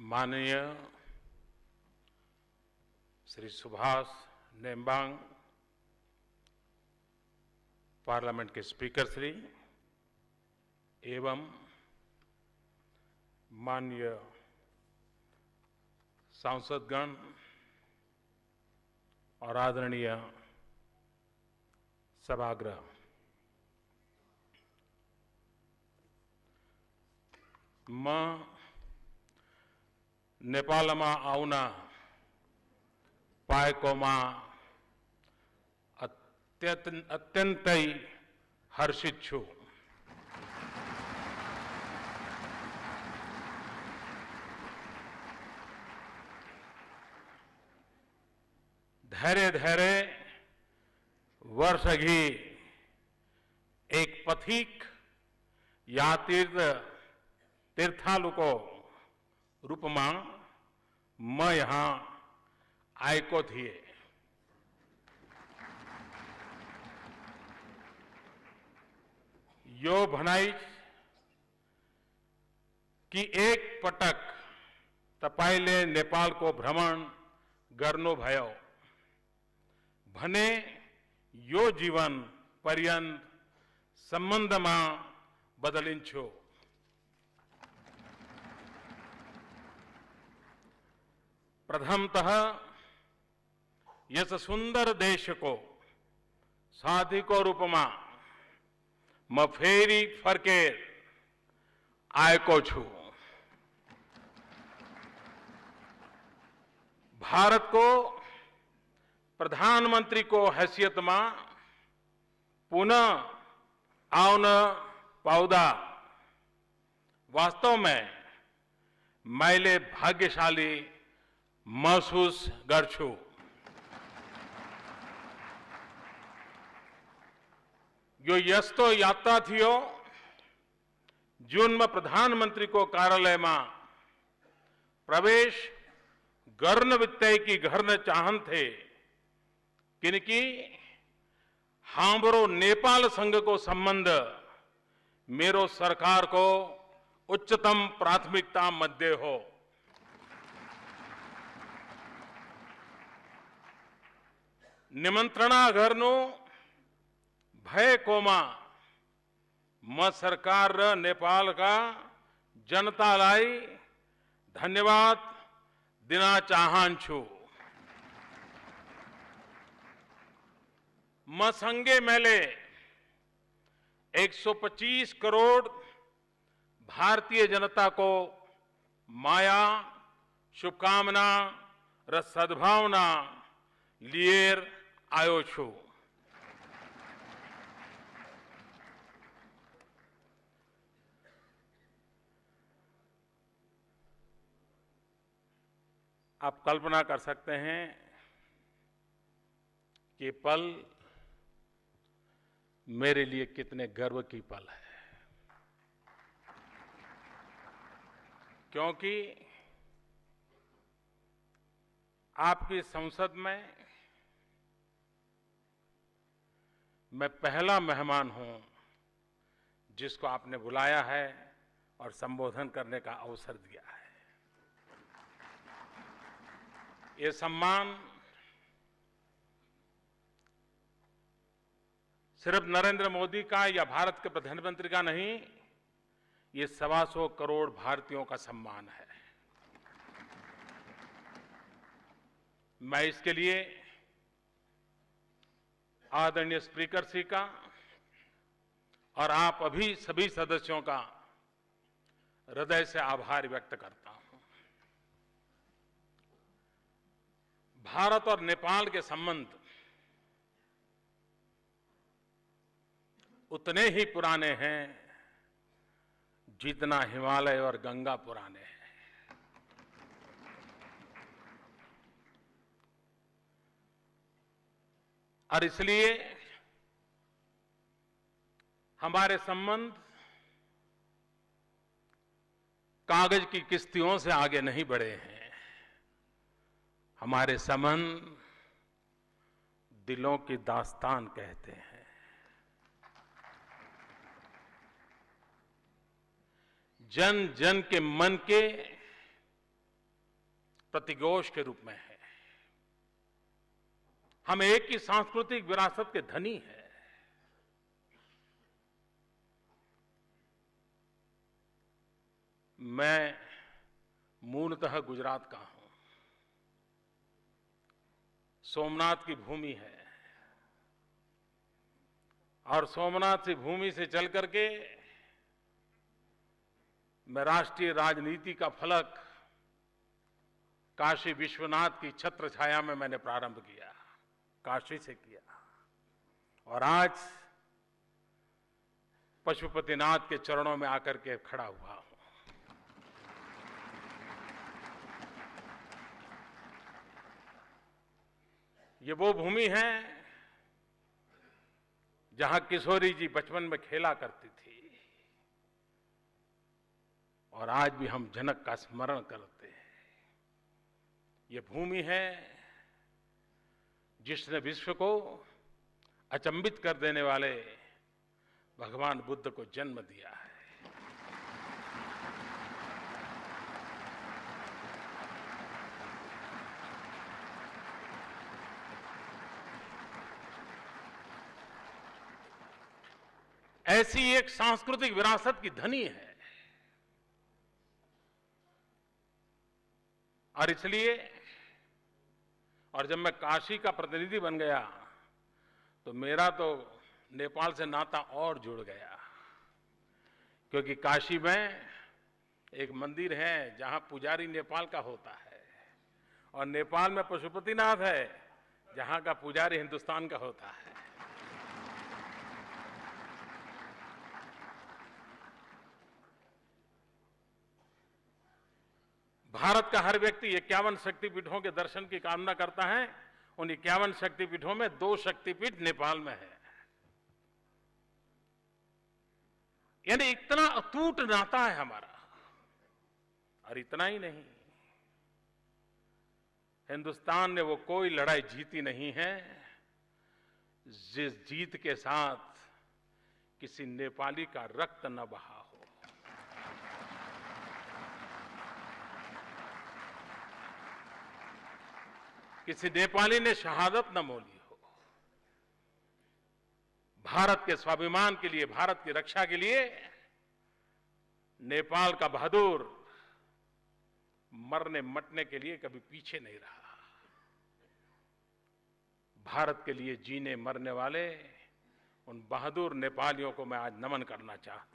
माननीय श्री सुभाष नेम्बांग पार्लियामेंट के स्पीकर श्री एवं माननीय सांसदगण और आदरणीय सभागृह, मैं नेपाल में आउना पाएकोमा अत्यंत हर्षित छू। धैर्य धैर्य वर्ष अघि एक पथिक या तीर्थालु को रूप में मैं यहाँ आएको थिए। यो भनाई कि एक पटक तपाईले नेपाल को भ्रमण गर्नु भयो भने यो जीवन पर्यन्त संबंध में बदलिन्छु। प्रथमतः यस सुंदर देश को साथी को रूप में मैं फेरी फर्केर आएको छु। भारत को प्रधानमंत्री को हैसियत में पुनः आउन पाउँदा वास्तव में मैले भाग्यशाली महसूस गर्छु। यो यस्तो यात्रा थियो जुन में प्रधानमंत्री को कार्यालय में प्रवेश गर्न बित्तिकै गर्न चाहन्थे किनकि हाम्रो नेपाल संघ को संबंध मेरो सरकार को उच्चतम प्राथमिकता मध्ये हो। निमंत्रणा गर्नु भएकोमा म सरकार र नेपाल का जनतालाई धन्यवाद दिन चाहन्छु। म सँगै मैले 125 करोड़ भारतीय जनता को माया, शुभकामना र सद्भावना लिएर आयो छु। आप कल्पना कर सकते हैं कि पल मेरे लिए कितने गर्व की पल है, क्योंकि आपकी संसद में मैं पहला मेहमान हूं जिसको आपने बुलाया है और संबोधन करने का अवसर दिया है। ये सम्मान सिर्फ नरेंद्र मोदी का या भारत के प्रधानमंत्री का नहीं, ये 125 करोड़ भारतीयों का सम्मान है। मैं इसके लिए आदरणीय स्पीकर श्री का और आप अभी सभी सदस्यों का हृदय से आभार व्यक्त करता हूं। भारत और नेपाल के संबंध उतने ही पुराने हैं जितना हिमालय और गंगा पुराने हैं। और इसलिए हमारे संबंध कागज की किश्तियों से आगे नहीं बढ़े हैं। हमारे संबंध दिलों की दास्तान कहते हैं। जन जन के मन के प्रतिघोष के रूप में है। हम एक ही सांस्कृतिक विरासत के धनी हैं। मैं मूलतः गुजरात का हूं। सोमनाथ की भूमि है और सोमनाथ की भूमि से चल करके मैं राष्ट्रीय राजनीति का फलक काशी विश्वनाथ की छत्र छाया में मैंने प्रारंभ किया, काशी से किया, और आज पशुपतिनाथ के चरणों में आकर के खड़ा हुआ हूं। ये वो भूमि है जहां किशोरी जी बचपन में खेला करती थी और आज भी हम जनक का स्मरण करते हैं। ये भूमि है जिसने विश्व को अचंभित कर देने वाले भगवान बुद्ध को जन्म दिया है। ऐसी एक सांस्कृतिक विरासत की धनी है और इसलिए, और जब मैं काशी का प्रतिनिधि बन गया तो मेरा तो नेपाल से नाता और जुड़ गया, क्योंकि काशी में एक मंदिर है जहां पुजारी नेपाल का होता है और नेपाल में पशुपतिनाथ है जहां का पुजारी हिंदुस्तान का होता है। भारत का हर व्यक्ति 51 शक्तिपीठों के दर्शन की कामना करता है। उन 51 शक्तिपीठों में 2 शक्तिपीठ नेपाल में है। यानी इतना अटूट नाता है हमारा। और इतना ही नहीं, हिंदुस्तान ने वो कोई लड़ाई जीती नहीं है जिस जीत के साथ किसी नेपाली का रक्त न बहा हो। किसी नेपाली ने शहादत न मोली हो। भारत के स्वाभिमान के लिए, भारत की रक्षा के लिए नेपाल का बहादुर मरने मटने के लिए कभी पीछे नहीं रहा। भारत के लिए जीने मरने वाले उन बहादुर नेपालियों को मैं आज नमन करना चाहता हूं।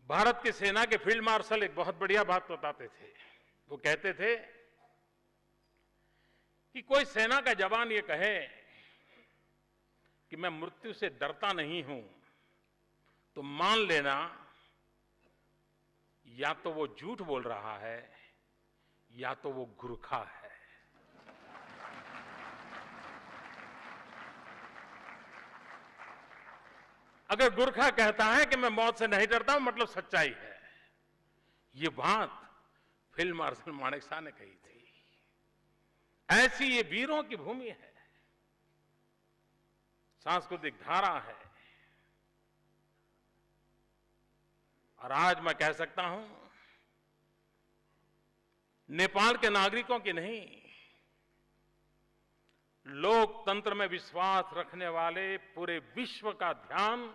भारत की सेना के फील्ड मार्शल एक बहुत बढ़िया बात बताते थे। वो कहते थे कि कोई सेना का जवान ये कहे कि मैं मृत्यु से डरता नहीं हूं, तो मान लेना या तो वो झूठ बोल रहा है या तो वो गुरखा है। अगर गुरखा कहता है कि मैं मौत से नहीं डरता हूं, मतलब सच्चाई है। ये बात फील्ड मार्शल मानेक शॉ ने कही थी। ऐसी ये वीरों की भूमि है, सांस्कृतिक धारा है। और आज मैं कह सकता हूं, नेपाल के नागरिकों की नहीं, लोकतंत्र में विश्वास रखने वाले पूरे विश्व का ध्यान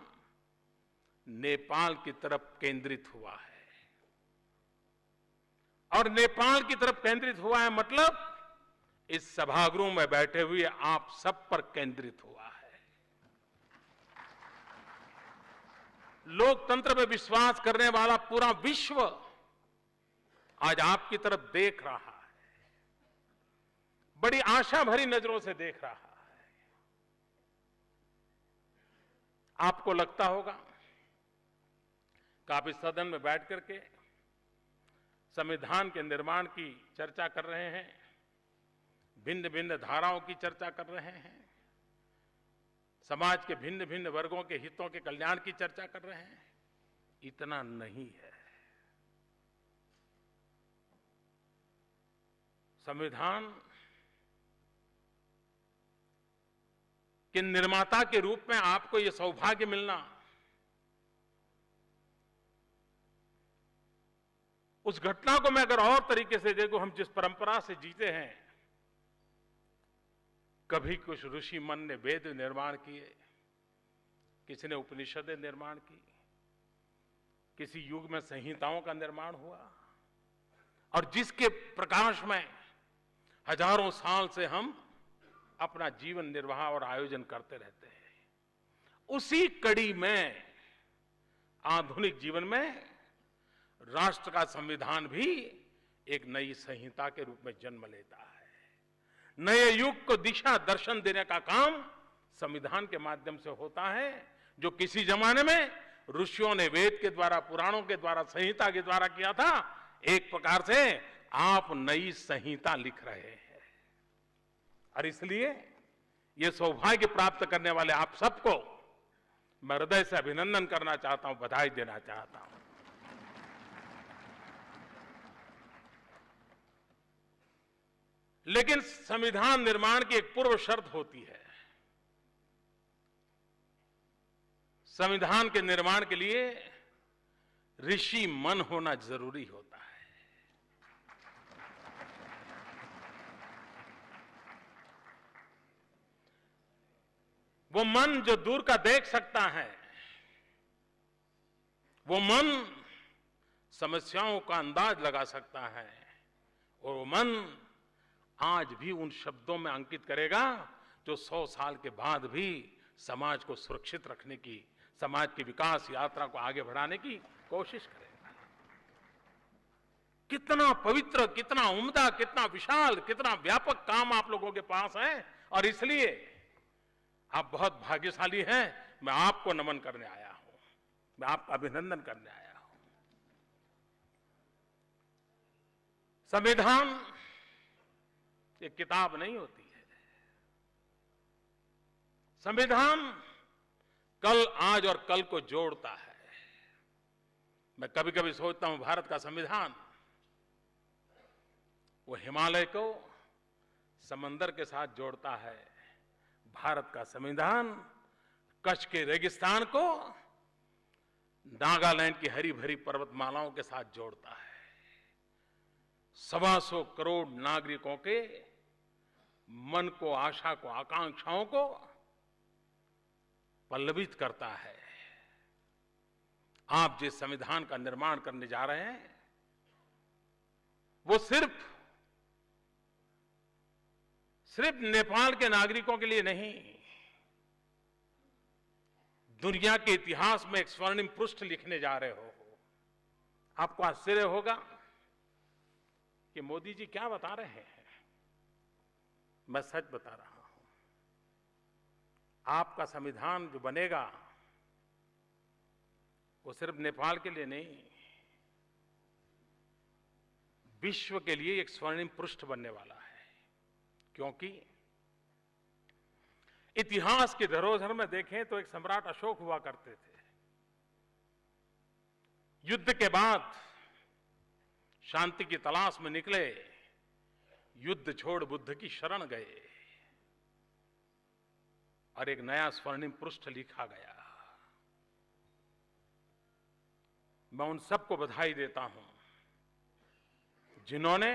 नेपाल की तरफ केंद्रित हुआ है। और नेपाल की तरफ केंद्रित हुआ है मतलब इस सभागृह में बैठे हुए आप सब पर केंद्रित हुआ है। लोकतंत्र में विश्वास करने वाला पूरा विश्व आज आपकी तरफ देख रहा है, बड़ी आशा भरी नजरों से देख रहा है। आपको लगता होगा कि आप इस सदन में बैठ करके संविधान के निर्माण की चर्चा कर रहे हैं, भिन्न भिन्न धाराओं की चर्चा कर रहे हैं, समाज के भिन्न भिन्न वर्गों के हितों के कल्याण की चर्चा कर रहे हैं। इतना नहीं है। संविधान के निर्माता के रूप में आपको यह सौभाग्य मिलना उस घटना को मैं अगर और तरीके से देखूं, हम जिस परंपरा से जीते हैं, कभी कुछ ऋषि मन ने वेद निर्माण किए, किसी ने उपनिषदें निर्माण की, किसी युग में संहिताओं का निर्माण हुआ, और जिसके प्रकाश में हजारों साल से हम अपना जीवन निर्वाह और आयोजन करते रहते हैं। उसी कड़ी में आधुनिक जीवन में राष्ट्र का संविधान भी एक नई संहिता के रूप में जन्म लेता है। नए युग को दिशा दर्शन देने का काम संविधान के माध्यम से होता है, जो किसी जमाने में ऋषियों ने वेद के द्वारा, पुराणों के द्वारा, संहिता के द्वारा किया था। एक प्रकार से आप नई संहिता लिख रहे हैं, और इसलिए ये सौभाग्य प्राप्त करने वाले आप सबको मैं हृदय से अभिनंदन करना चाहता हूं, बधाई देना चाहता हूं। लेकिन संविधान निर्माण की एक पूर्व शर्त होती है। संविधान के निर्माण के लिए ऋषि मन होना जरूरी होता है। वो मन जो दूर का देख सकता है, वो मन समस्याओं का अंदाज लगा सकता है, और वो मन आज भी उन शब्दों में अंकित करेगा जो 100 साल के बाद भी समाज को सुरक्षित रखने की, समाज की विकास यात्रा को आगे बढ़ाने की कोशिश करेगा। कितना पवित्र, कितना उम्दा, कितना विशाल, कितना व्यापक काम आप लोगों के पास है, और इसलिए आप बहुत भाग्यशाली हैं। मैं आपको नमन करने आया हूं, मैं आपका अभिनंदन करने आया हूं। संविधान एक किताब नहीं होती है। संविधान कल, आज और कल को जोड़ता है। मैं कभी कभी सोचता हूं, भारत का संविधान वो हिमालय को समंदर के साथ जोड़ता है, भारत का संविधान कच्छ के रेगिस्तान को नागालैंड की हरी भरी पर्वतमालाओं के साथ जोड़ता है। 125 करोड़ नागरिकों के मन को, आशा को, आकांक्षाओं को पल्लवित करता है। आप जिस संविधान का निर्माण करने जा रहे हैं, वो सिर्फ नेपाल के नागरिकों के लिए नहीं, दुनिया के इतिहास में एक स्वर्णिम पृष्ठ लिखने जा रहे हो। आपको आश्चर्य होगा कि मोदी जी क्या बता रहे हैं। मैं सच बता रहा हूं। आपका संविधान जो बनेगा वो सिर्फ नेपाल के लिए नहीं, विश्व के लिए एक स्वर्णिम पृष्ठ बनने वाला है। क्योंकि इतिहास की धरोहर में देखें तो एक सम्राट अशोक हुआ करते थे। युद्ध के बाद शांति की तलाश में निकले, युद्ध छोड़ बुद्ध की शरण गए, और एक नया स्वर्णिम पृष्ठ लिखा गया। मैं उन सबको बधाई देता हूं जिन्होंने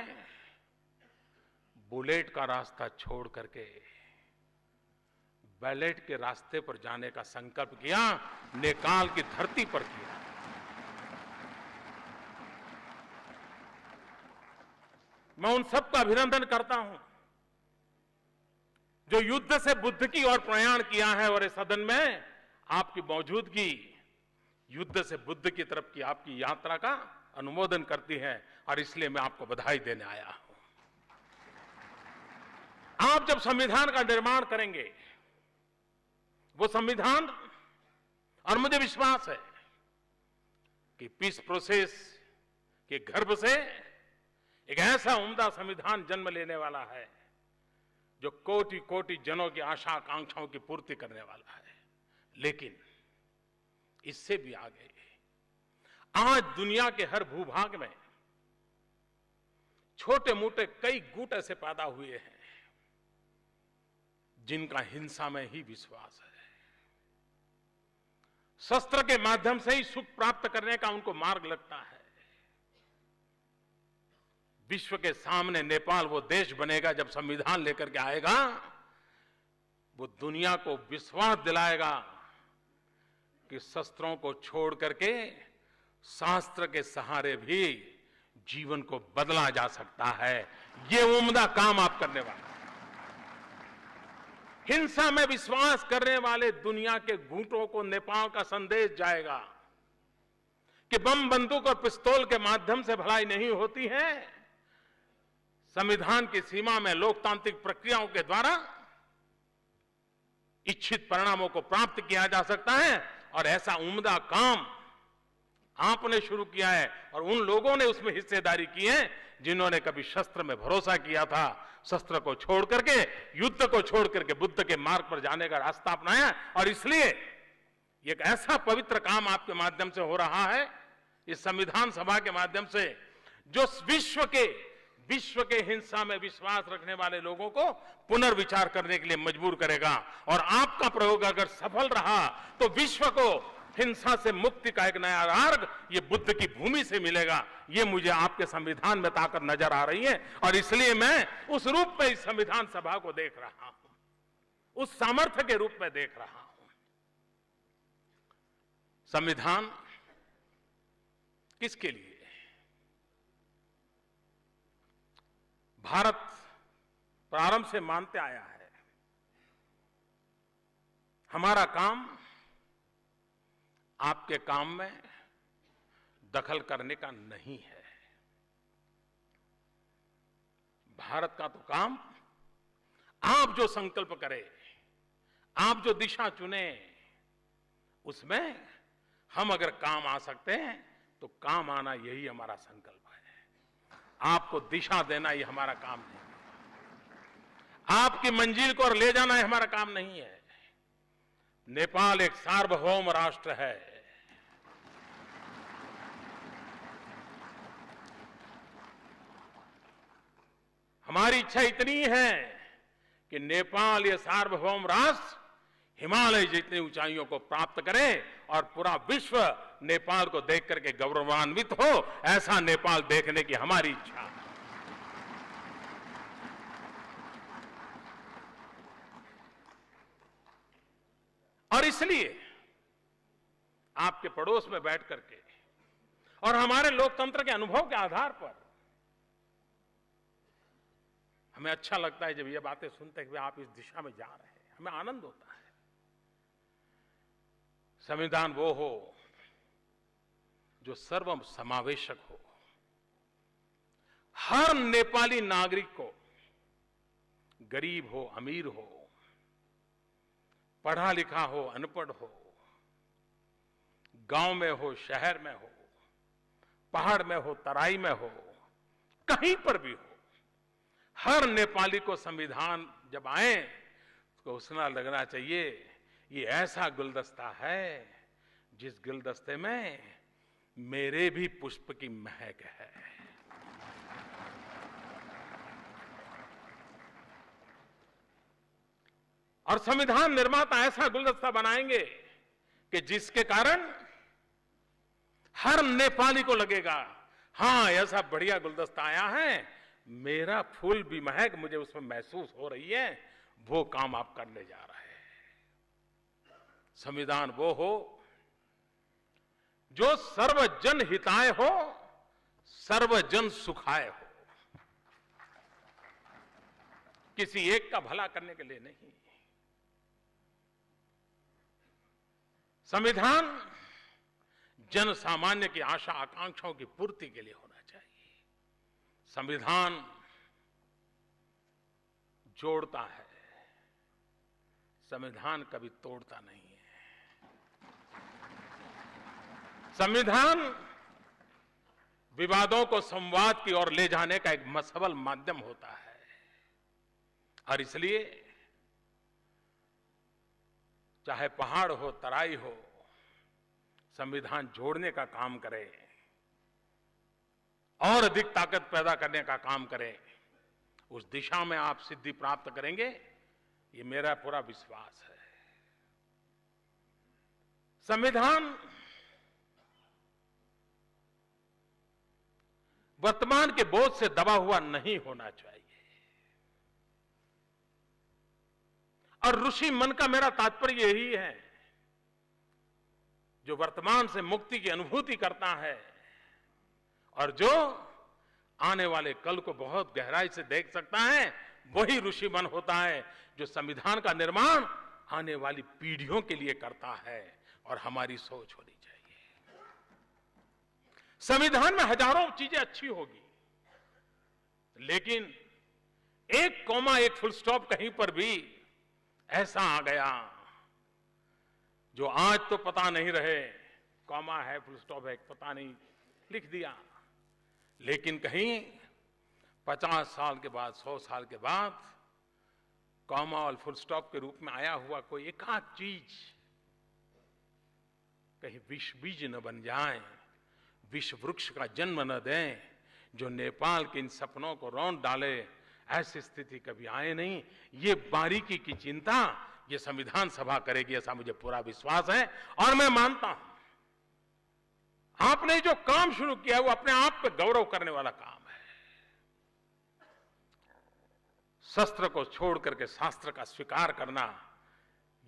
बुलेट का रास्ता छोड़ करके बैलेट के रास्ते पर जाने का संकल्प किया, नेपाल की धरती पर किया। मैं उन सबका अभिनंदन करता हूं जो युद्ध से बुद्ध की ओर प्रयाण किया है, और इस सदन में आपकी मौजूदगी युद्ध से बुद्ध की तरफ की आपकी यात्रा का अनुमोदन करती है, और इसलिए मैं आपको बधाई देने आया हूं। आप जब संविधान का निर्माण करेंगे, वो संविधान, और मुझे विश्वास है कि पीस प्रोसेस के गर्भ से एक ऐसा उम्दा संविधान जन्म लेने वाला है जो कोटि कोटि जनों की आशा आकांक्षाओं की पूर्ति करने वाला है। लेकिन इससे भी आगे आज दुनिया के हर भूभाग में छोटे मोटे कई गुट ऐसे पैदा हुए हैं जिनका हिंसा में ही विश्वास है, शस्त्र के माध्यम से ही सुख प्राप्त करने का उनको मार्ग लगता है। विश्व के सामने नेपाल वो देश बनेगा जब संविधान लेकर के आएगा, वो दुनिया को विश्वास दिलाएगा कि शस्त्रों को छोड़ करके शास्त्र के सहारे भी जीवन को बदला जा सकता है। ये उम्दा काम आप करने वाले हैं। हिंसा में विश्वास करने वाले दुनिया के घूंटों को नेपाल का संदेश जाएगा कि बम, बंदूक और पिस्तौल के माध्यम से भलाई नहीं होती है। संविधान की सीमा में लोकतांत्रिक प्रक्रियाओं के द्वारा इच्छित परिणामों को प्राप्त किया जा सकता है। और ऐसा उम्दा काम आपने शुरू किया है और उन लोगों ने उसमें हिस्सेदारी की है जिन्होंने कभी शस्त्र में भरोसा किया था, शस्त्र को छोड़ करके, युद्ध को छोड़ करके बुद्ध के मार्ग पर जाने का रास्ता अपनाया। और इसलिए एक ऐसा पवित्र काम आपके माध्यम से हो रहा है, इस संविधान सभा के माध्यम से, जो विश्व के हिंसा में विश्वास रखने वाले लोगों को पुनर्विचार करने के लिए मजबूर करेगा। और आपका प्रयोग अगर सफल रहा तो विश्व को हिंसा से मुक्ति का एक नया मार्ग ये बुद्ध की भूमि से मिलेगा। ये मुझे आपके संविधान में ताकत नजर आ रही है और इसलिए मैं उस रूप में इस संविधान सभा को देख रहा हूं, उस सामर्थ्य के रूप में देख रहा हूं। संविधान किसके लिए? भारत प्रारंभ से मानते आया है, हमारा काम आपके काम में दखल करने का नहीं है। भारत का तो काम, आप जो संकल्प करें, आप जो दिशा चुने, उसमें हम अगर काम आ सकते हैं तो काम आना यही हमारा संकल्प है। आपको दिशा देना ये हमारा काम नहीं है, आपकी मंजिल को और ले जाना ये हमारा काम नहीं है। नेपाल एक सार्वभौम राष्ट्र है। हमारी इच्छा इतनी है कि नेपाल ये सार्वभौम राष्ट्र हिमालय जितनी ऊंचाइयों को प्राप्त करे और पूरा विश्व नेपाल को देख करके गौरवान्वित हो। ऐसा नेपाल देखने की हमारी इच्छा है। और इसलिए आपके पड़ोस में बैठ करके और हमारे लोकतंत्र के अनुभव के आधार पर हमें अच्छा लगता है जब ये बातें सुनते हुए आप इस दिशा में जा रहे हैं, हमें आनंद होता है। संविधान वो हो जो सर्व समावेशक हो, हर नेपाली नागरिक को, गरीब हो, अमीर हो, पढ़ा लिखा हो, अनपढ़ हो, गांव में हो, शहर में हो, पहाड़ में हो, तराई में हो, कहीं पर भी हो, हर नेपाली को संविधान जब आए तो उसना लगना चाहिए ये ऐसा गुलदस्ता है जिस गुलदस्ते में मेरे भी पुष्प की महक है। और संविधान निर्माता ऐसा गुलदस्ता बनाएंगे कि जिसके कारण हर नेपाली को लगेगा, हां ऐसा बढ़िया गुलदस्ता आया है, मेरा फूल भी महक मुझे उसमें महसूस हो रही है। वो काम आप करने जा रहे हैं। संविधान वो हो जो सर्वजन हिताय हो, सर्वजन सुखाय हो, किसी एक का भला करने के लिए नहीं। संविधान जन सामान्य की आशा आकांक्षाओं की पूर्ति के लिए होना चाहिए। संविधान जोड़ता है, संविधान कभी तोड़ता नहीं है। संविधान विवादों को संवाद की ओर ले जाने का एक सबल माध्यम होता है और इसलिए चाहे पहाड़ हो, तराई हो, संविधान जोड़ने का काम करे और अधिक ताकत पैदा करने का काम करे। उस दिशा में आप सिद्धि प्राप्त करेंगे, ये मेरा पूरा विश्वास है। संविधान वर्तमान के बोझ से दबा हुआ नहीं होना चाहिए। और ऋषि मन का मेरा तात्पर्य यही है, जो वर्तमान से मुक्ति की अनुभूति करता है और जो आने वाले कल को बहुत गहराई से देख सकता है, वही ऋषि मन होता है जो संविधान का निर्माण आने वाली पीढ़ियों के लिए करता है। और हमारी सोच होनी चाहिए, संविधान में हजारों चीजें अच्छी होगी, लेकिन एक कॉमा एक फुल स्टॉप कहीं पर भी ऐसा आ गया जो आज तो पता नहीं रहे, कॉमा है फुल स्टॉप है पता नहीं, लिख दिया, लेकिन कहीं 50 साल के बाद 100 साल के बाद कॉमा और फुल स्टॉप के रूप में आया हुआ कोई एकाध चीज कहीं विष बीज न बन जाए, विष वृक्ष का जन्म न दें, जो नेपाल के इन सपनों को रौंद डाले। ऐसी स्थिति कभी आए नहीं। ये बारीकी की चिंता ये संविधान सभा करेगी, ऐसा मुझे पूरा विश्वास है। और मैं मानता हूं आपने जो काम शुरू किया है वो अपने आप पे गौरव करने वाला काम है। शस्त्र को छोड़ करके शास्त्र का स्वीकार करना,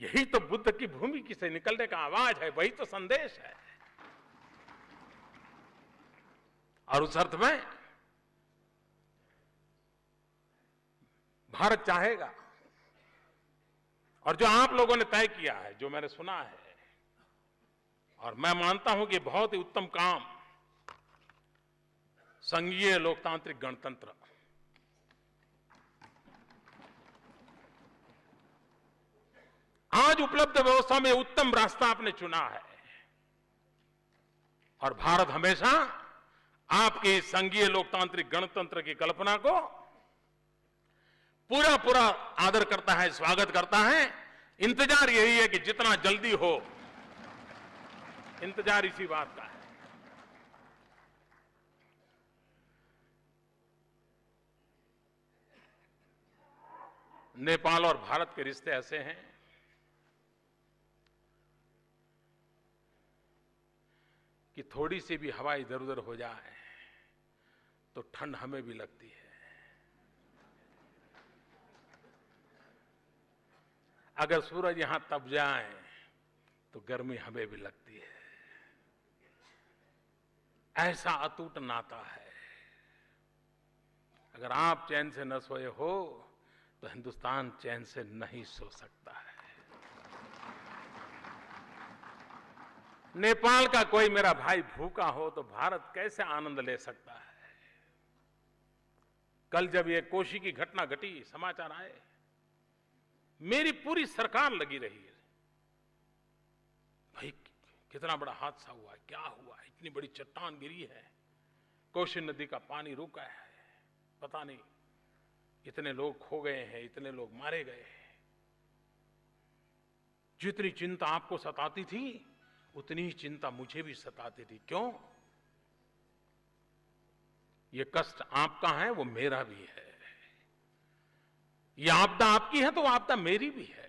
यही तो बुद्ध की भूमि से निकलने का आवाज है, वही तो संदेश है। और उस अर्थ में भारत चाहेगा, और जो आप लोगों ने तय किया है, जो मैंने सुना है, और मैं मानता हूं कि बहुत ही उत्तम काम, संघीय लोकतांत्रिक गणतंत्र, आज उपलब्ध व्यवस्था में उत्तम रास्ता आपने चुना है। और भारत हमेशा आपके संघीय लोकतांत्रिक गणतंत्र की कल्पना को पूरा पूरा आदर करता है, स्वागत करता है। इंतजार यही है कि जितना जल्दी हो, इंतजार इसी बात का है। नेपाल और भारत के रिश्ते ऐसे हैं कि थोड़ी सी भी हवा इधर उधर हो जाए तो ठंड हमें भी लगती है। अगर सूरज यहां तप जाए तो गर्मी हमें भी लगती है। ऐसा अटूट नाता है। अगर आप चैन से न सोए हो तो हिंदुस्तान चैन से नहीं सो सकता है। नेपाल का कोई मेरा भाई भूखा हो तो भारत कैसे आनंद ले सकता है। कल जब ये कोशी की घटना घटी, समाचार आए, मेरी पूरी सरकार लगी रही है, भाई कितना बड़ा हादसा हुआ है, क्या हुआ है, इतनी बड़ी चट्टान गिरी है, कोशी नदी का पानी रुका है, पता नहीं इतने लोग खो गए हैं, इतने लोग मारे गए हैं। जितनी चिंता आपको सताती थी उतनी ही चिंता मुझे भी सताती थी। क्यों? ये कष्ट आपका है, वो मेरा भी है। ये आपदा आपकी है तो आपदा मेरी भी है।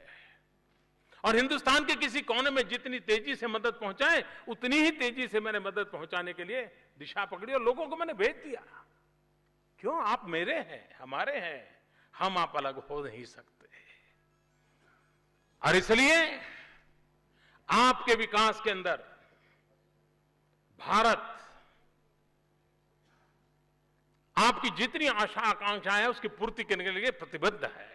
और हिंदुस्तान के किसी कोने में जितनी तेजी से मदद पहुंचाए उतनी ही तेजी से मैंने मदद पहुंचाने के लिए दिशा पकड़ी और लोगों को मैंने भेज दिया। क्यों? आप मेरे हैं, हमारे हैं, हम आप अलग हो नहीं सकते। और इसलिए आपके विकास के अंदर भारत आपकी जितनी आशा आकांक्षा है उसकी पूर्ति करने के लिए प्रतिबद्ध है।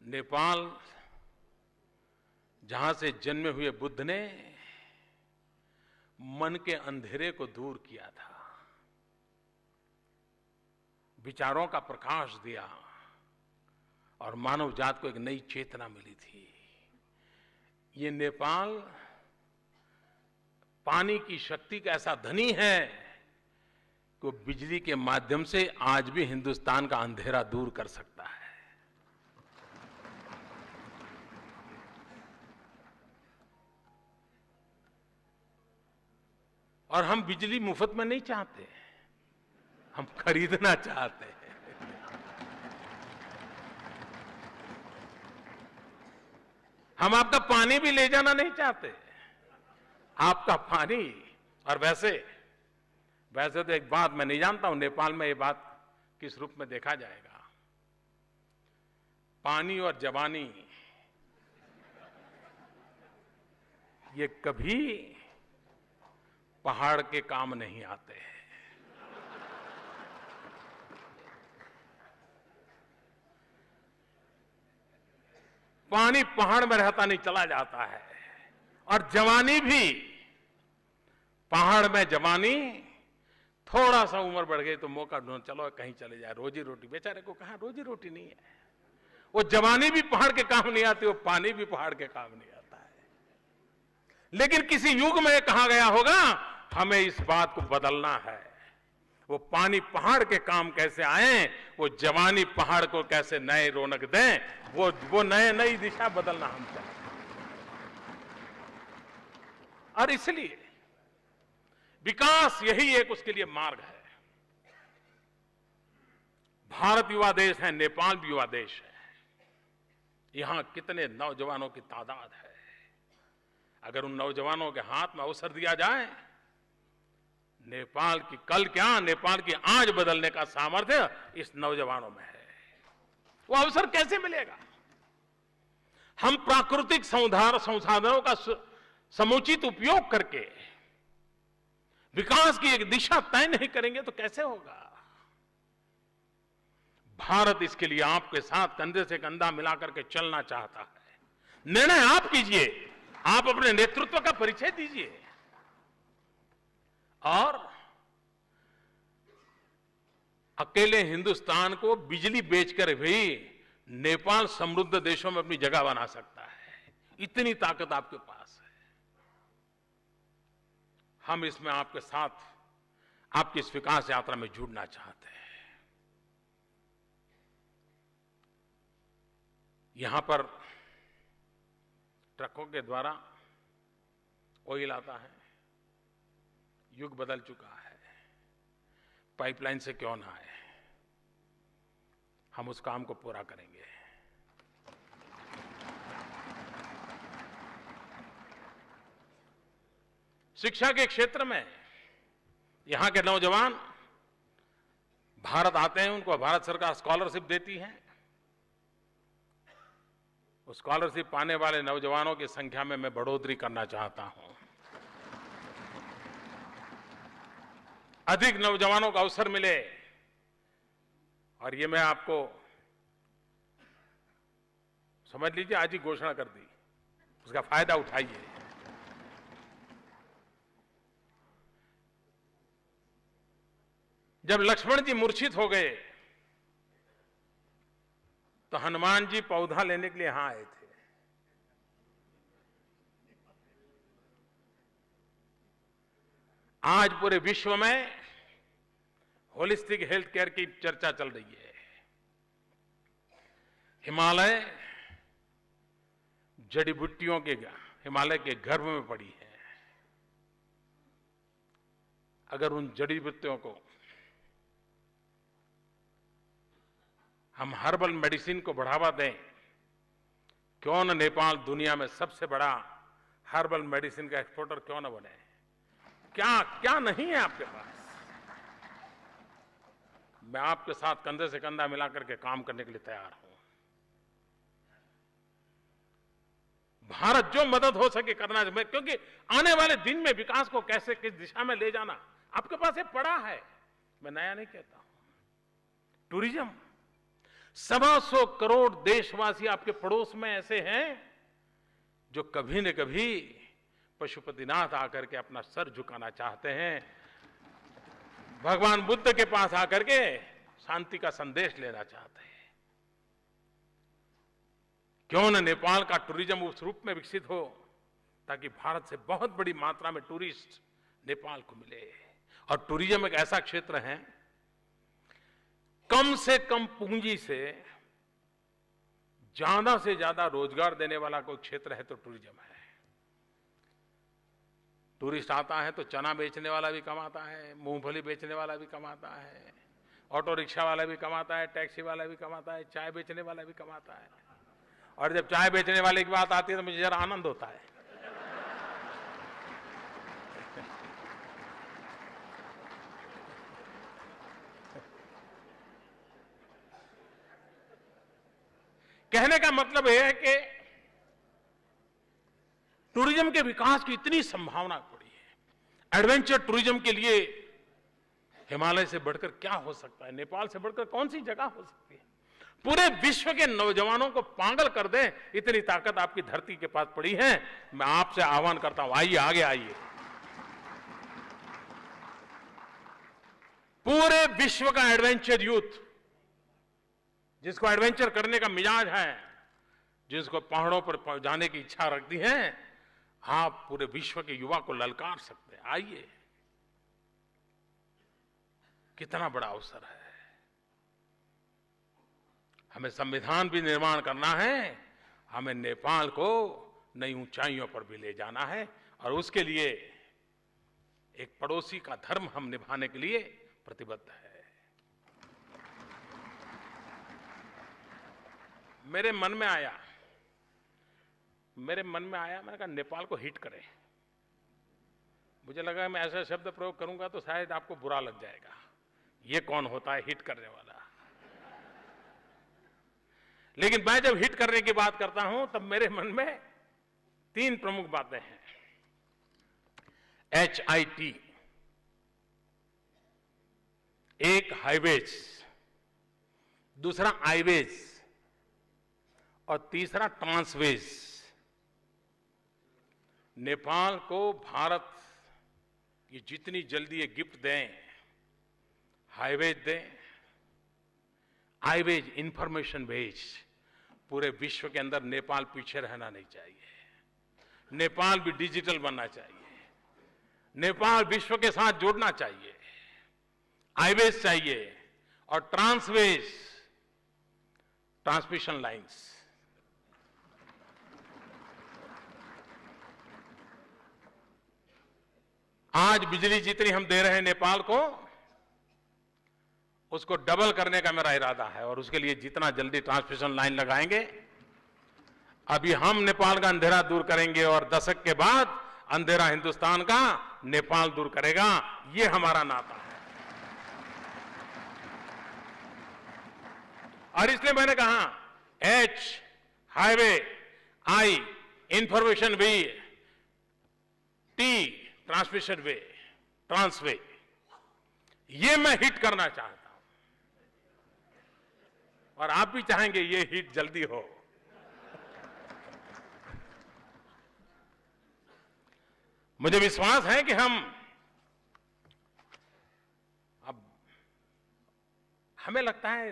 नेपाल जहां से जन्मे हुए बुद्ध ने मन के अंधेरे को दूर किया था, विचारों का प्रकाश दिया और मानव जात को एक नई चेतना मिली थी। ये नेपाल पानी की शक्ति का ऐसा धनी है कि बिजली के माध्यम से आज भी हिंदुस्तान का अंधेरा दूर कर सकता है। और हम बिजली मुफ्त में नहीं चाहते, हम खरीदना चाहते हैं। हम आपका पानी भी ले जाना नहीं चाहते, आपका पानी। और वैसे तो एक बात मैं नहीं जानता हूं नेपाल में ये बात किस रूप में देखा जाएगा। पानी और जवानी ये कभी पहाड़ के काम नहीं आते हैं। पानी पहाड़ में रहता नहीं, चला जाता है। और जवानी भी, पहाड़ में जवानी, थोड़ा सा उम्र बढ़ गई तो मौका ढूंढ, चलो कहीं चले जाए, रोजी रोटी। बेचारे को कहा रोजी रोटी नहीं है। वो जवानी भी पहाड़ के काम नहीं आती, वो पानी भी पहाड़ के काम नहीं आता है। लेकिन किसी युग में कहा गया होगा हमें इस बात को बदलना है। वो पानी पहाड़ के काम कैसे आए, वो जवानी पहाड़ को कैसे नए रौनक दें, वो नई दिशा बदलना हम चाहते हैं। और इसलिए विकास यही एक उसके लिए मार्ग है। भारत युवा देश है, नेपाल भी युवा देश है। यहां कितने नौजवानों की तादाद है। अगर उन नौजवानों के हाथ में अवसर दिया जाए, नेपाल की कल क्या, नेपाल की आज बदलने का सामर्थ्य इस नौजवानों में है। वो अवसर कैसे मिलेगा? हम प्राकृतिक संसाधनों का समुचित उपयोग करके विकास की एक दिशा तय नहीं करेंगे तो कैसे होगा? भारत इसके लिए आपके साथ कंधे से कंधा मिलाकर के चलना चाहता है। निर्णय आप कीजिए, आप अपने नेतृत्व का परिचय दीजिए। और अकेले हिंदुस्तान को बिजली बेचकर भी नेपाल समृद्ध देशों में अपनी जगह बना सकता है। इतनी ताकत आपके पास है। हम इसमें आपके साथ आपकी इस विकास यात्रा में जुड़ना चाहते हैं। यहां पर ट्रकों के द्वारा ऑयल आता है। युग बदल चुका है। पाइपलाइन से क्यों ना आए, हम उस काम को पूरा करेंगे। शिक्षा के क्षेत्र में यहां के नौजवान भारत आते हैं, उनको भारत सरकार स्कॉलरशिप देती है। उस स्कॉलरशिप पाने वाले नौजवानों की संख्या में मैं बढ़ोतरी करना चाहता हूं। अधिक नौजवानों को अवसर मिले। और ये मैं आपको समझ लीजिए, आज ही घोषणा कर दी, उसका फायदा उठाइए। जब लक्ष्मण जी मूर्छित हो गए तो हनुमान जी पौधा लेने के लिए यहां आए थे। आज पूरे विश्व में होलिस्टिक हेल्थ केयर की चर्चा चल रही है। हिमालय जड़ी बूटियों के, हिमालय के गर्भ में पड़ी है। अगर उन जड़ी बूटियों को हम हर्बल मेडिसिन को बढ़ावा दें, क्यों न नेपाल दुनिया में सबसे बड़ा हर्बल मेडिसिन का एक्सपोर्टर क्यों न बने? क्या क्या नहीं है आपके पास? मैं आपके साथ कंधे से कंधा मिलाकर के काम करने के लिए तैयार हूं। भारत जो मदद हो सके करना है, क्योंकि आने वाले दिन में विकास को कैसे किस दिशा में ले जाना आपके पास ये पड़ा है। मैं नया नहीं कहता हूं। टूरिज्म, 125 करोड़ देशवासी आपके पड़ोस में ऐसे हैं जो कभी न कभी पशुपतिनाथ आकर के अपना सर झुकाना चाहते हैं, भगवान बुद्ध के पास आकर के शांति का संदेश लेना चाहते हैं। क्यों न नेपाल का टूरिज्म उस रूप में विकसित हो ताकि भारत से बहुत बड़ी मात्रा में टूरिस्ट नेपाल को मिले। और टूरिज्म एक ऐसा क्षेत्र है, कम से कम पूंजी से ज्यादा रोजगार देने वाला कोई क्षेत्र है तो टूरिज्म है। टूरिस्ट आता है तो चना बेचने वाला भी कमाता है, मूंगफली बेचने वाला भी कमाता है, ऑटो रिक्शा वाला भी कमाता है, टैक्सी वाला भी कमाता है, चाय बेचने वाला भी कमाता है। और जब चाय बेचने वाले की बात आती है तो मुझे जरा आनंद होता है। कहने का मतलब यह है कि टूरिज्म के विकास की इतनी संभावना पड़ी है। एडवेंचर टूरिज्म के लिए हिमालय से बढ़कर क्या हो सकता है, नेपाल से बढ़कर कौन सी जगह हो सकती है। पूरे विश्व के नौजवानों को पागल कर दें, इतनी ताकत आपकी धरती के पास पड़ी है। मैं आपसे आह्वान करता हूं, आइए, आगे आइए। पूरे विश्व का एडवेंचर यूथ, जिसको एडवेंचर करने का मिजाज है, जिसको पहाड़ों पर जाने की इच्छा रखती है, आप पूरे विश्व के युवा को ललकार सकते हैं। आइए, कितना बड़ा अवसर है। हमें संविधान भी निर्माण करना है, हमें नेपाल को नई ऊंचाइयों पर भी ले जाना है, और उसके लिए एक पड़ोसी का धर्म हम निभाने के लिए प्रतिबद्ध है। मेरे मन में आया, मैंने कहा नेपाल को हिट करें। मुझे लगा मैं ऐसा शब्द प्रयोग करूंगा तो शायद आपको बुरा लग जाएगा। ये कौन होता है हिट करने वाला? लेकिन मैं जब हिट करने की बात करता हूं तब मेरे मन में 3 प्रमुख बातें हैं। HIT, एक हाईवेज, दूसरा आईवेज और तीसरा ट्रांसवेज। नेपाल को भारत ये जितनी जल्दी ये गिफ्ट दें, हाईवेज दें, आईवेज, इंफॉर्मेशन वेज, पूरे विश्व के अंदर नेपाल पीछे रहना नहीं चाहिए। नेपाल भी डिजिटल बनना चाहिए, नेपाल विश्व के साथ जुड़ना चाहिए। हाईवेज चाहिए और ट्रांसवेज, ट्रांसमिशन लाइंस। आज बिजली जितनी हम दे रहे हैं नेपाल को, उसको डबल करने का मेरा इरादा है, और उसके लिए जितना जल्दी ट्रांसमिशन लाइन लगाएंगे। अभी हम नेपाल का अंधेरा दूर करेंगे और दशक के बाद अंधेरा हिंदुस्तान का नेपाल दूर करेगा। ये हमारा नाता है। और इसलिए मैंने कहा H highway, I information way, T transmission way, transway, ये मैं हिट करना चाहता हूं, और आप भी चाहेंगे ये हिट जल्दी हो। मुझे विश्वास है कि हम अब, हमें लगता है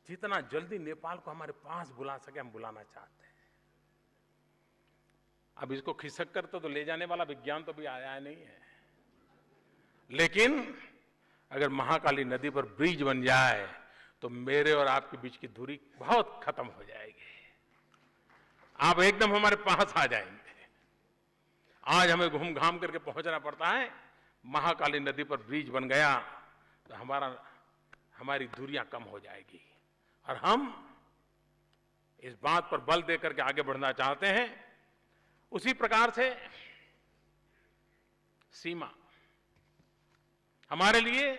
जितना जल्दी नेपाल को हमारे पास बुला सके हम बुलाना चाहते हैं। अब इसको खिसक कर तो ले जाने वाला विज्ञान तो भी आया नहीं है, लेकिन अगर महाकाली नदी पर ब्रिज बन जाए तो मेरे और आपके बीच की दूरी बहुत खत्म हो जाएगी। आप एकदम हमारे पास आ जाएंगे। आज हमें घूम घाम करके पहुंचना पड़ता है, महाकाली नदी पर ब्रिज बन गया तो हमारी दूरियां कम हो जाएगी, और हम इस बात पर बल देकर के आगे बढ़ना चाहते हैं। उसी प्रकार से सीमा हमारे लिए,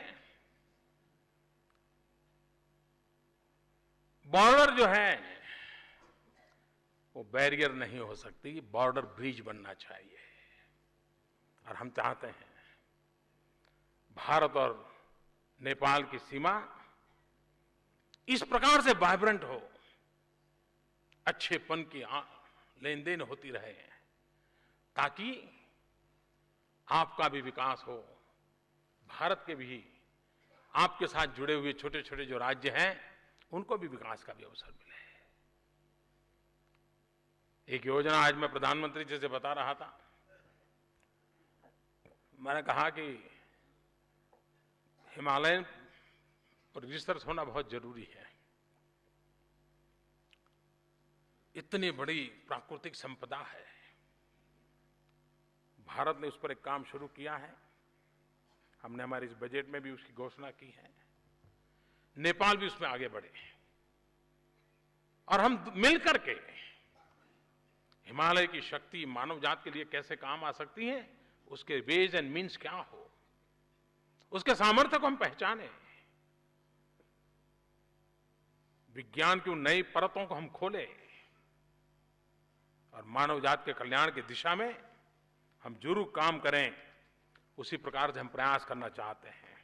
बॉर्डर जो है वो बैरियर नहीं हो सकती, बॉर्डर ब्रिज बनना चाहिए। और हम चाहते हैं भारत और नेपाल की सीमा इस प्रकार से वाइब्रेंट हो, अच्छेपन की लेन देन होती रहे, ताकि आपका भी विकास हो, भारत के भी आपके साथ जुड़े हुए छोटे छोटे जो राज्य हैं उनको भी विकास का भी अवसर मिले। एक योजना आज मैं प्रधानमंत्री जी से बता रहा था। मैंने कहा कि हिमालयन पर रिसर्च होना बहुत जरूरी है। इतनी बड़ी प्राकृतिक संपदा है, भारत ने उस पर एक काम शुरू किया है। हमने हमारे इस बजट में भी उसकी घोषणा की है। नेपाल भी उसमें आगे बढ़े और हम मिलकर के हिमालय की शक्ति मानव जात के लिए कैसे काम आ सकती है, उसके वेज एंड मीन्स क्या हो, उसके सामर्थ्य को हम पहचाने, विज्ञान की उन नई परतों को हम खोले और मानव जात के कल्याण की दिशा में हम जरूर काम करें। उसी प्रकार से हम प्रयास करना चाहते हैं।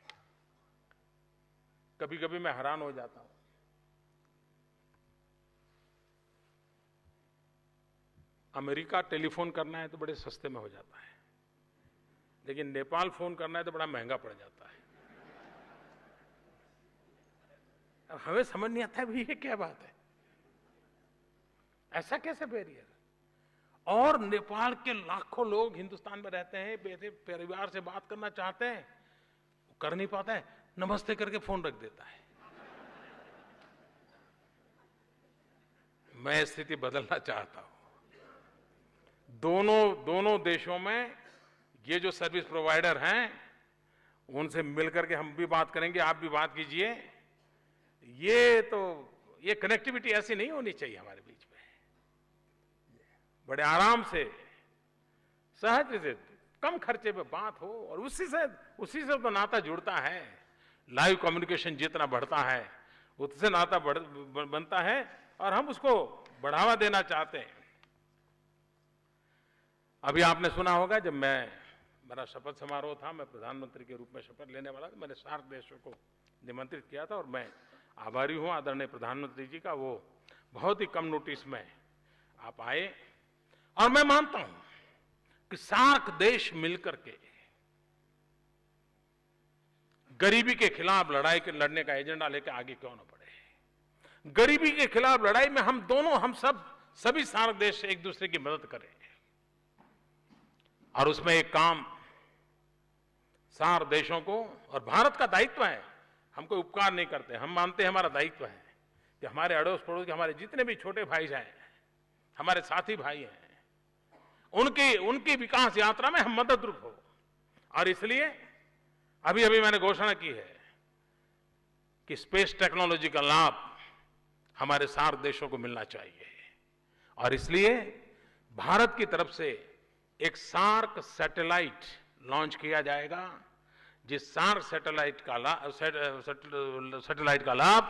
कभी कभी मैं हैरान हो जाता हूं, अमेरिका टेलीफोन करना है तो बड़े सस्ते में हो जाता है, लेकिन नेपाल फोन करना है तो बड़ा महंगा पड़ जाता है। अब हमें समझ नहीं आता है भाई ये क्या बात है, ऐसा कैसे बैरियर। और नेपाल के लाखों लोग हिंदुस्तान में रहते हैं, बेटे परिवार से बात करना चाहते हैं, वो कर नहीं पाता है, नमस्ते करके फोन रख देता है। मैं स्थिति बदलना चाहता हूं। दोनों देशों में ये जो सर्विस प्रोवाइडर हैं उनसे मिलकर के हम भी बात करेंगे, आप भी बात कीजिए। ये कनेक्टिविटी ऐसी नहीं होनी चाहिए हमारे बीच में। बड़े आराम से सहज से कम खर्चे पे बात हो और उसी से तो नाता जुड़ता है। लाइव कम्युनिकेशन जितना बढ़ता है उससे नाता बनता है और हम उसको बढ़ावा देना चाहते हैं। अभी आपने सुना होगा जब मेरा शपथ समारोह था, मैं प्रधानमंत्री के रूप में शपथ लेने वाला था, मैंने सार्क देशों को निमंत्रित किया था और मैं आभारी हूं आदरणीय प्रधानमंत्री जी का, वो बहुत ही कम नोटिस में आप आए। और मैं मानता हूं कि सार्क देश मिलकर के गरीबी के खिलाफ लड़ने का एजेंडा लेकर आगे क्यों न बढ़े। गरीबी के खिलाफ लड़ाई में हम सभी सार्क देश एक दूसरे की मदद करें और उसमें एक काम सार्क देशों को, और भारत का दायित्व है, हम कोई उपकार नहीं करते, हम मानते हैं हमारा दायित्व है कि हमारे अड़ोस पड़ोस के हमारे जितने भी छोटे भाई हैं, हमारे साथी भाई हैं, उनकी विकास यात्रा में हम मददरूप हो। और इसलिए अभी मैंने घोषणा की है कि स्पेस टेक्नोलॉजी का लाभ हमारे सार्क देशों को मिलना चाहिए और इसलिए भारत की तरफ से एक सार्क सैटेलाइट लॉन्च किया जाएगा, जिस सार्क सैटेलाइट का लाभ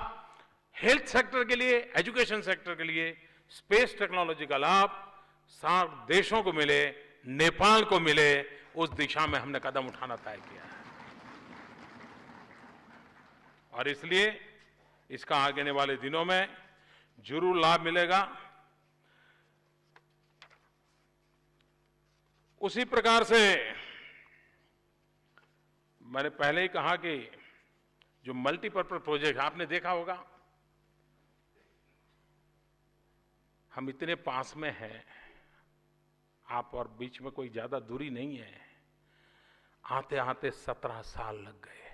हेल्थ सेक्टर के लिए, एजुकेशन सेक्टर के लिए, स्पेस टेक्नोलॉजी का लाभ सार्क देशों को मिले, नेपाल को मिले, उस दिशा में हमने कदम उठाना तय किया है। और इसलिए इसका आगे वाले दिनों में जरूर लाभ मिलेगा। उसी प्रकार से मैंने पहले ही कहा कि जो मल्टीपर्पज प्रोजेक्ट आपने देखा होगा, हम इतने पास में हैं, आप और बीच में कोई ज्यादा दूरी नहीं है, आते आते 17 साल लग गए।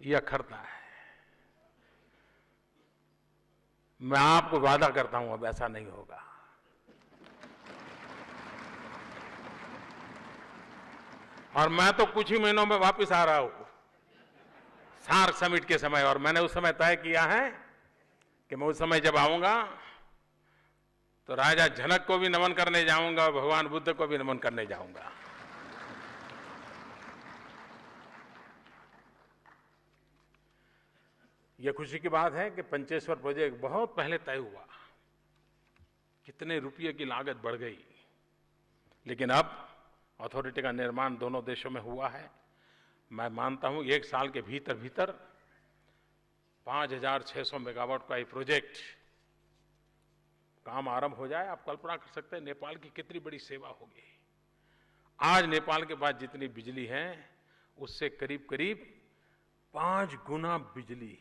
यह अखरता है। मैं आपको वादा करता हूं अब ऐसा नहीं होगा। और मैं तो कुछ ही महीनों में वापस आ रहा हूं सार्क समिट के समय, और मैंने उस समय तय किया है कि मैं उस समय जब आऊंगा तो राजा जनक को भी नमन करने जाऊंगा और भगवान बुद्ध को भी नमन करने जाऊंगा। यह खुशी की बात है कि पंचेश्वर प्रोजेक्ट बहुत पहले तय हुआ, कितने रुपये की लागत बढ़ गई, लेकिन अब अथॉरिटी का निर्माण दोनों देशों में हुआ है। मैं मानता हूं 1 साल के भीतर 5,600 मेगावाट का ये प्रोजेक्ट काम आरंभ हो जाए। आप कल्पना कर सकते हैं नेपाल की कितनी बड़ी सेवा होगी। आज नेपाल के पास जितनी बिजली है उससे करीब करीब 5 गुना बिजली,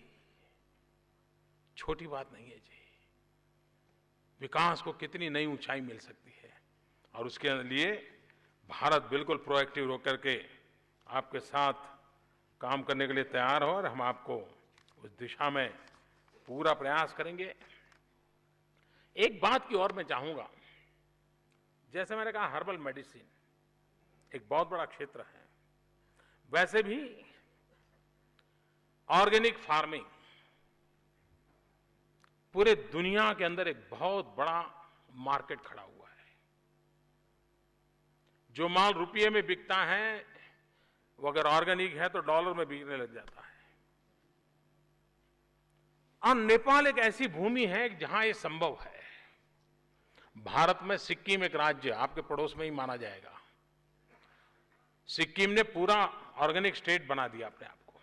छोटी बात नहीं है जी। विकास को कितनी नई ऊंचाई मिल सकती है, और उसके लिए भारत बिल्कुल प्रोएक्टिव होकर के आपके साथ काम करने के लिए तैयार हो और हम आपको उस दिशा में पूरा प्रयास करेंगे। एक बात की और मैं चाहूंगा, जैसे मैंने कहा हर्बल मेडिसिन एक बहुत बड़ा क्षेत्र है, वैसे भी ऑर्गेनिक फार्मिंग पूरे दुनिया के अंदर एक बहुत बड़ा मार्केट खड़ा हुआ है। जो माल रुपये में बिकता है वो अगर ऑर्गेनिक है तो डॉलर में बिकने लग जाता है। और नेपाल एक ऐसी भूमि है जहां ये संभव है। भारत में सिक्किम एक राज्य आपके पड़ोस में ही माना जाएगा। सिक्किम ने पूरा ऑर्गेनिक स्टेट बना दिया अपने आप को,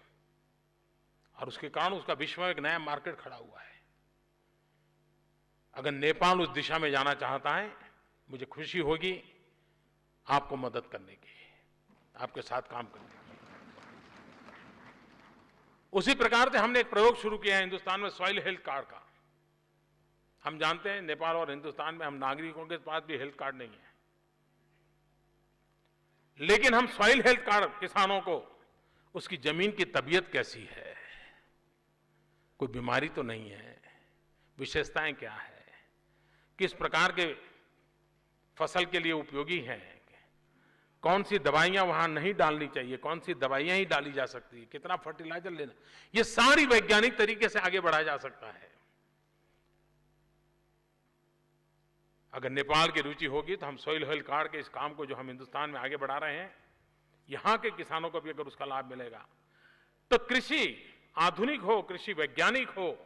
और उसके कारण उसका विश्व में एक नया मार्केट खड़ा हुआ है। अगर नेपाल उस दिशा में जाना चाहता है, मुझे खुशी होगी आपको मदद करने की, आपके साथ काम करने की। उसी प्रकार से हमने एक प्रयोग शुरू किया है हिंदुस्तान में सॉइल हेल्थ कार्ड का। हम जानते हैं नेपाल और हिंदुस्तान में हम नागरिकों के पास भी हेल्थ कार्ड नहीं है, लेकिन हम सॉइल हेल्थ कार्ड किसानों को उसकी जमीन की तबीयत कैसी है, कोई बीमारी तो नहीं है, विशेषताएं क्या है, किस प्रकार के फसल के लिए उपयोगी हैं, कौन सी दवाइयां वहां नहीं डालनी चाहिए, कौन सी दवाइयां ही डाली जा सकती है, कितना फर्टिलाइजर लेना, ये सारी वैज्ञानिक तरीके से आगे बढ़ाया जा सकता है। अगर नेपाल की रुचि होगी तो हम सॉइल हेल्थ कार्ड के इस काम को जो हम हिंदुस्तान में आगे बढ़ा रहे हैं, यहां के किसानों को भी अगर उसका लाभ मिलेगा तो कृषि आधुनिक हो, कृषि वैज्ञानिक हो,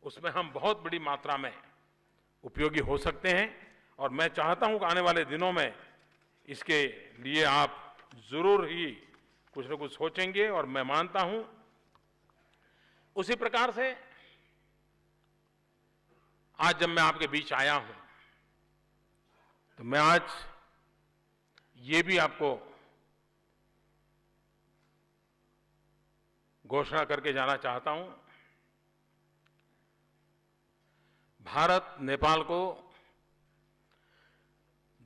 उसमें हम बहुत बड़ी मात्रा में उपयोगी हो सकते हैं। और मैं चाहता हूं कि आने वाले दिनों में इसके लिए आप जरूर ही कुछ न कुछ सोचेंगे, और मैं मानता हूं उसी प्रकार से आज जब मैं आपके बीच आया हूं तो मैं आज ये भी आपको घोषणा करके जाना चाहता हूं, भारत नेपाल को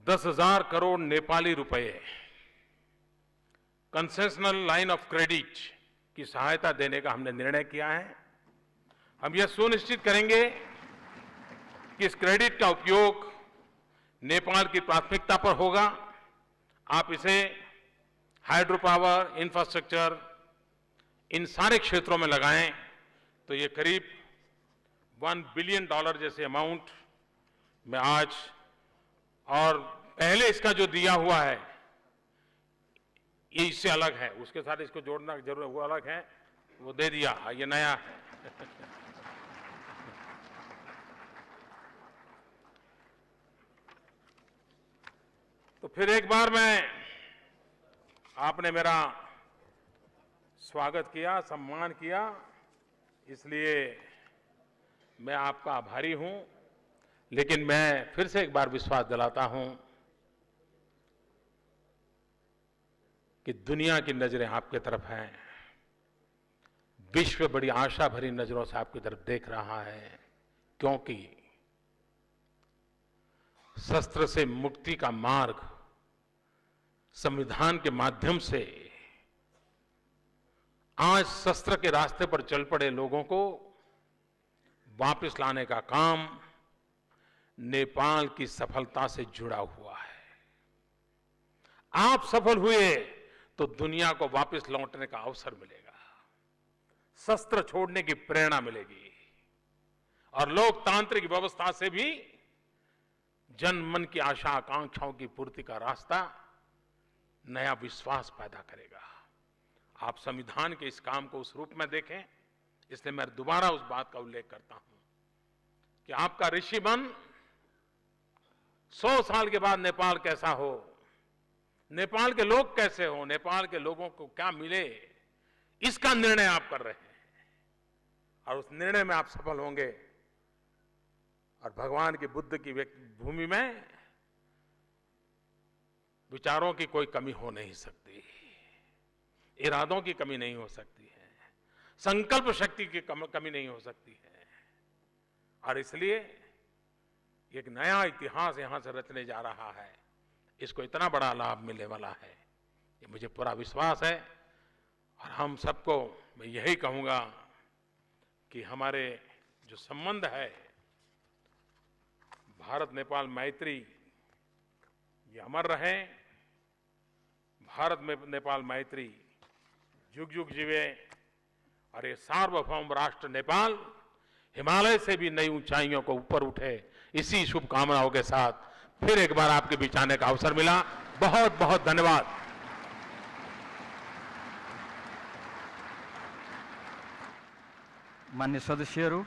10,000 करोड़ नेपाली रुपए कंसेशनल लाइन ऑफ क्रेडिट की सहायता देने का हमने निर्णय किया है। हम यह सुनिश्चित करेंगे कि इस क्रेडिट का उपयोग नेपाल की प्राथमिकता पर होगा। आप इसे हाइड्रो पावर, इंफ्रास्ट्रक्चर, इन सारे क्षेत्रों में लगाएं तो ये करीब $1 बिलियन जैसे अमाउंट में आज, और पहले इसका जो दिया हुआ है ये इससे अलग है, उसके साथ इसको जोड़ना जरूर, वो अलग है, वो दे दिया, ये नया है। तो फिर एक बार आपने मेरा स्वागत किया, सम्मान किया, इसलिए मैं आपका आभारी हूं। लेकिन मैं फिर से एक बार विश्वास दिलाता हूं कि दुनिया की नजरें आपकी तरफ हैं, विश्व बड़ी आशा भरी नजरों से आपकी तरफ देख रहा है, क्योंकि शस्त्र से मुक्ति का मार्ग संविधान के माध्यम से आज शस्त्र के रास्ते पर चल पड़े लोगों को वापस लाने का काम नेपाल की सफलता से जुड़ा हुआ है। आप सफल हुए तो दुनिया को वापस लौटने का अवसर मिलेगा, शस्त्र छोड़ने की प्रेरणा मिलेगी, और लोकतांत्रिक व्यवस्था से भी जन मन की आशा आकांक्षाओं की पूर्ति का रास्ता, नया विश्वास पैदा करेगा। आप संविधान के इस काम को उस रूप में देखें। इसलिए मैं दोबारा उस बात का उल्लेख करता हूं कि आपका ऋषि मन 100 साल के बाद नेपाल कैसा हो, नेपाल के लोग कैसे हो, नेपाल के लोगों को क्या मिले, इसका निर्णय आप कर रहे हैं, और उस निर्णय में आप सफल होंगे। और भगवान की बुद्ध की भूमि में विचारों की कोई कमी हो नहीं सकती, इरादों की कमी नहीं हो सकती है, संकल्प शक्ति की कमी नहीं हो सकती है। और इसलिए एक नया इतिहास यहां से रचने जा रहा है, इसको इतना बड़ा लाभ मिलने वाला है, ये मुझे पूरा विश्वास है। और हम सबको मैं यही कहूंगा कि हमारे जो संबंध है, भारत नेपाल मैत्री, ये अमर रहे। भारत में नेपाल मैत्री जुग जुग जीवे। और ये सार्वभौम राष्ट्र नेपाल हिमालय से भी नई ऊंचाइयों को ऊपर उठे, इसी शुभकामनाओं के साथ फिर एक बार आपके बीच आने का अवसर मिला। बहुत बहुत धन्यवाद। मान्य सदस्यहरू,